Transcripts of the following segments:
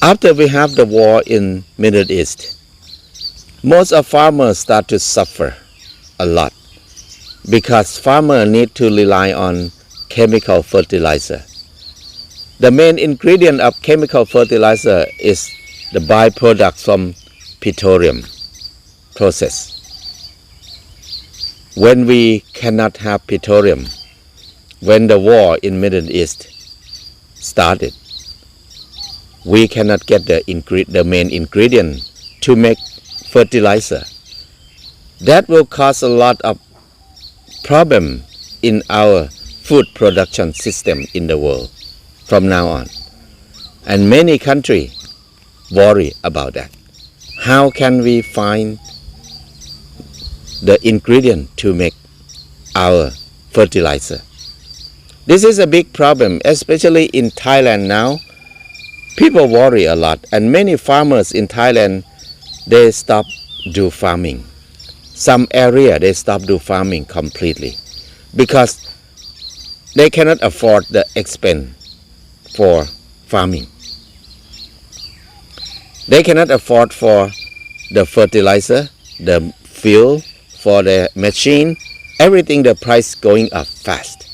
After we have the war in Middle East, most of farmers start to suffer a lot because farmers need to rely on chemical fertilizer. The main ingredient of chemical fertilizer is the byproduct from petroleum process. When we cannot have petroleum, when the war in Middle East started, we cannot get the main ingredient to make fertilizer. That will cause a lot of problem in our food production system in the world from now on. And many countries worry about that. How can we find the ingredient to make our fertilizer? This is a big problem, especially in Thailand now. People worry a lot, and many farmers in Thailand, they stop do farming. Some area they stop do farming completely because they cannot afford the expense for farming. They cannot afford for the fertilizer, the fuel, for the machine, everything, the price going up fast.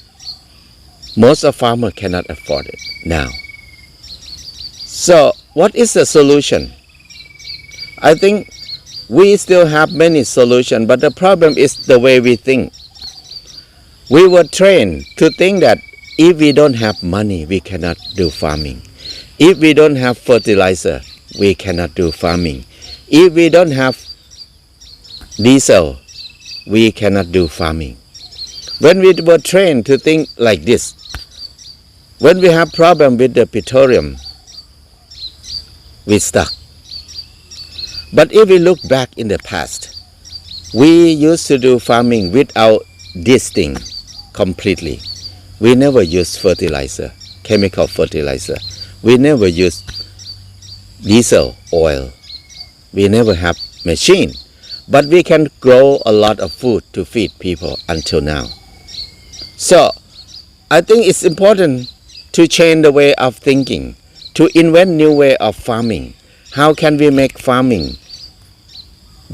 Most of farmers cannot afford it now. So what is the solution? I think we still have many solutions, but the problem is the way we think. We were trained to think that if we don't have money, we cannot do farming. If we don't have fertilizer, we cannot do farming. If we don't have diesel, we cannot do farming. When we were trained to think like this, when we have problem with the petroleum, we stuck. But if we look back in the past, we used to do farming without this thing completely. We never used fertilizer, chemical fertilizer. We never used diesel oil. We never have machine. But we can grow a lot of food to feed people until now. So I think it's important to change the way of thinking, to invent new way of farming. How can we make farming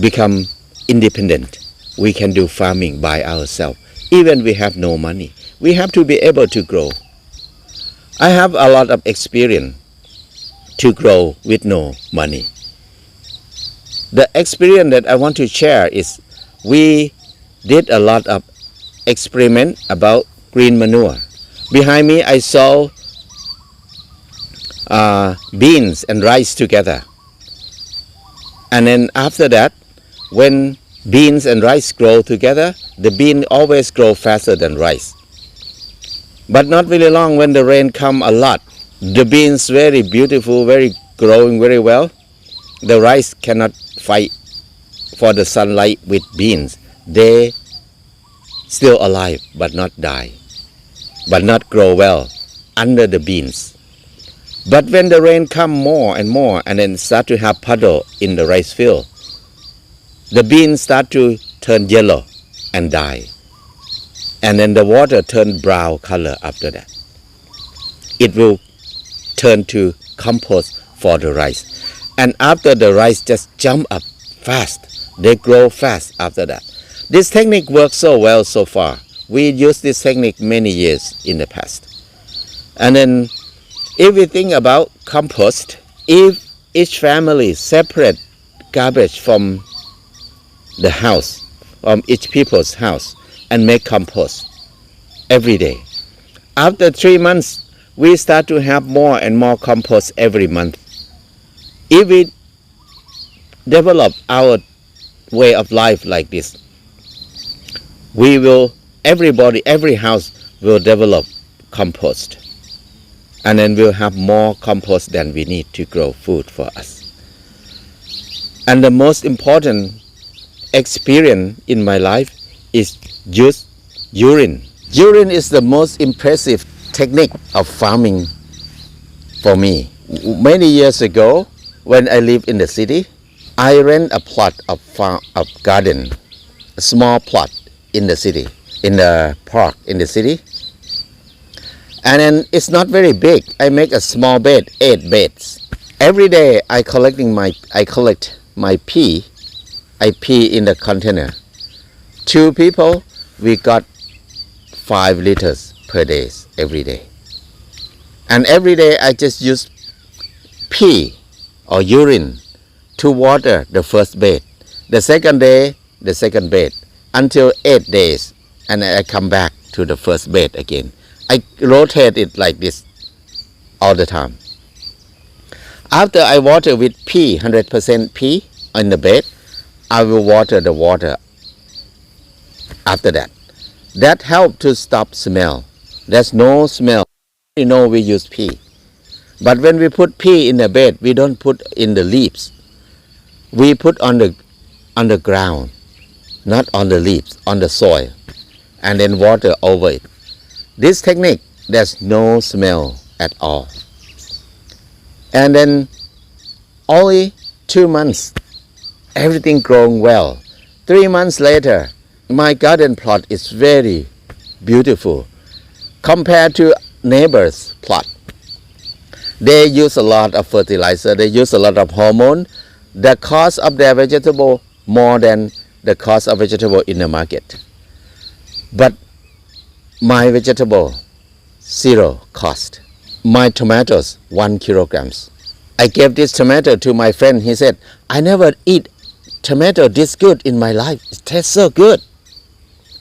become independent? We can do farming by ourselves. Even we have no money, we have to be able to grow. I have a lot of experience to grow with no money. The experience that I want to share is we did a lot of experiment about green manure. Behind me I saw beans and rice together. And then after that, when beans and rice grow together, the bean always grow faster than rice. But not really long, when the rain come a lot, the beans very beautiful, very growing very well. The rice cannot fight for the sunlight with beans. They still alive but not die, but not grow well under the beans. But when the rain come more and more and then start to have puddle in the rice field, the beans start to turn yellow and die. And then the water turn brown color after that. It will turn to compost for the rice. And after the rice just jump up fast, they grow fast after that. This technique works so well so far. We used this technique many years in the past. And then if we think about compost, if each family separate garbage from the house, from each people's house, and make compost every day. After 3 months, we start to have more and more compost every month. If we develop our way of life like this, we will, every house will develop compost. And then we'll have more compost than we need to grow food for us. And the most important experience in my life is use urine. Urine is the most impressive technique of farming for me. Many years ago, when I lived in the city, I rent a plot of garden, a small plot in the city, in the park in the city. And then it's not very big. I make a small bed, 8 beds. Every day I collect my pee. I pee in the container. 2 people, we got 5 liters per day every day. And every day I just use pee or urine to water the first bed. The second day, the second bed until 8 days, and I come back to the first bed again. I rotate it like this all the time. After I water with pee, 100% pee in the bed, I will water the water after that. That helps to stop smell. There's no smell. We know we use pee. But when we put pee in the bed, we don't put in the leaves. We put on the ground, not on the leaves, on the soil, and then water over it. This technique, there's no smell at all. And then only 2 months, everything growing well. 3 months later, my garden plot is very beautiful compared to neighbors' plot. They use a lot of fertilizer, they use a lot of hormone. The cost of their vegetable more than the cost of vegetable in the market. But my vegetable, 0 cost. My tomatoes, 1 kilogram. I gave this tomato to my friend. He said, I never eat tomato this good in my life. It tastes so good.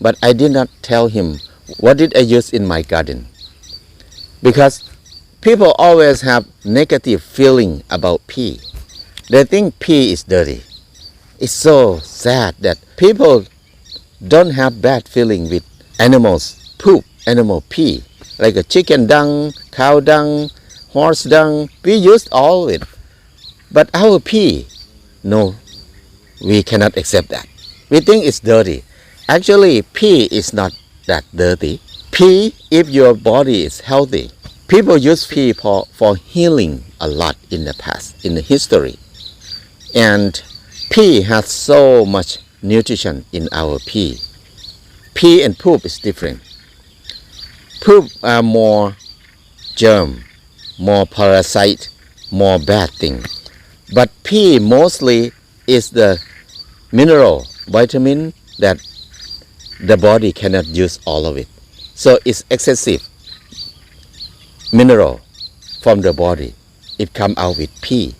But I did not tell him what did I use in my garden. Because people always have negative feeling about pee. They think pee is dirty. It's so sad that people don't have bad feeling with animals poop, animal pee, like a chicken dung, cow dung, horse dung. We used all of it. But our pee, no, we cannot accept that. We think it's dirty. Actually, pee is not that dirty. Pee, if your body is healthy. People use pee for healing a lot in the past, in the history. And pee has so much nutrition in our pee. Pee and poop is different. Poop are more germ, more parasite, more bad thing. But pee mostly is the mineral, vitamin that the body cannot use all of it. So it's excessive mineral from the body. It comes out with pee.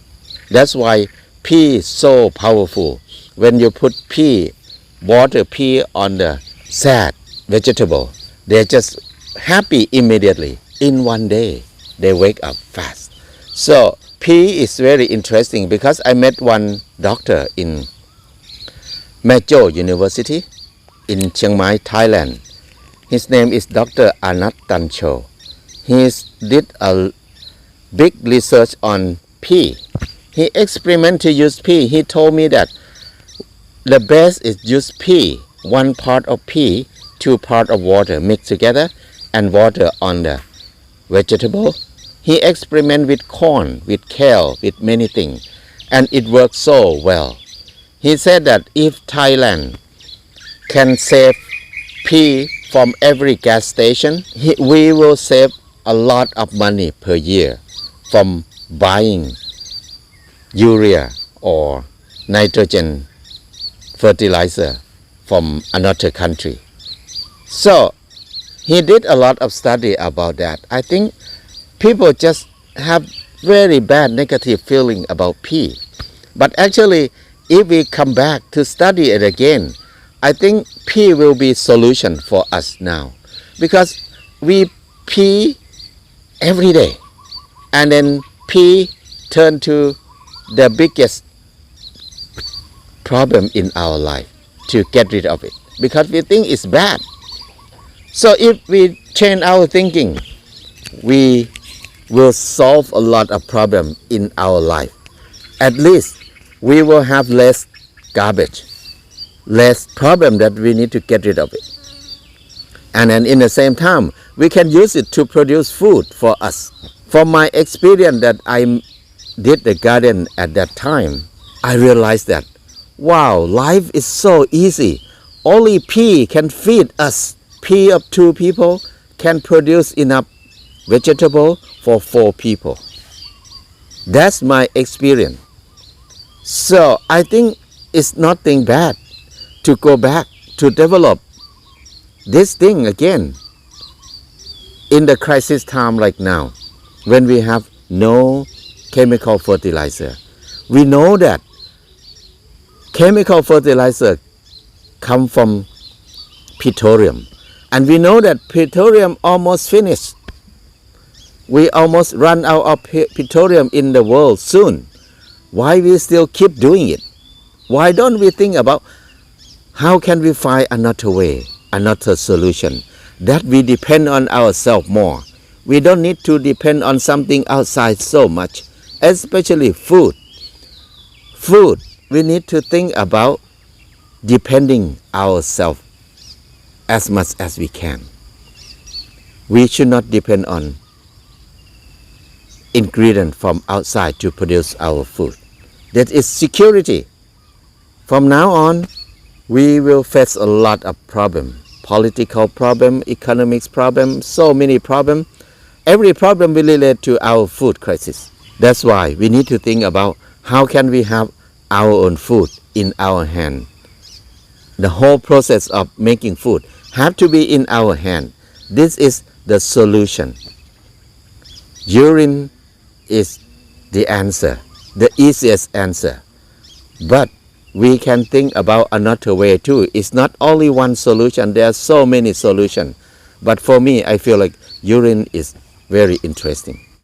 That's why pee is so powerful. When you put pee, water pee on the sad vegetable, they're just happy immediately. In one day, they wake up fast. So pee is very interesting because I met one doctor in Majo University in Chiang Mai, Thailand. His name is Dr. Anat Tancho. He did a big research on pee. He experimented to use pee. He told me that the best is use pee, 1 part of pee, 2 parts of water mixed together and water on the vegetable. He experimented with corn, with kale, with many things, and it worked so well. He said that if Thailand can save pee from every gas station, we will save a lot of money per year from buying urea or nitrogen fertilizer from another country. So he did a lot of study about that. I think people just have very bad negative feeling about pee. But actually, if we come back to study it again, I think pee will be solution for us now. Because we pee every day. And then pee turn to the biggest problem in our life to get rid of it. Because we think it's bad. So if we change our thinking, we will solve a lot of problems in our life. At least we will have less garbage, less problem that we need to get rid of it. And then in the same time, we can use it to produce food for us. From my experience that I did the garden at that time, I realized that, wow, life is so easy. Only pea can feed us. Pea of 2 people can produce enough vegetable for 4 people. That's my experience. So I think it's nothing bad to go back to develop this thing again in the crisis time like now, when we have no chemical fertilizer. We know that chemical fertilizer come from petroleum, and we know that petroleum almost finished. We almost run out of petroleum in the world soon. Why we still keep doing it? Why don't we think about how can we find another way, another solution, that we depend on ourselves more? We don't need to depend on something outside so much, especially food. Food, we need to think about depending ourselves as much as we can. We should not depend on ingredients from outside to produce our food. That is security. From now on, we will face a lot of problems. Political problem, economics problem, so many problems. Every problem will relate to our food crisis. That's why we need to think about how can we have our own food in our hand. The whole process of making food have to be in our hand. This is the solution. Urine is the answer, the easiest answer. But we can think about another way too. It's not only one solution, there are so many solutions. But for me, I feel like urine is very interesting.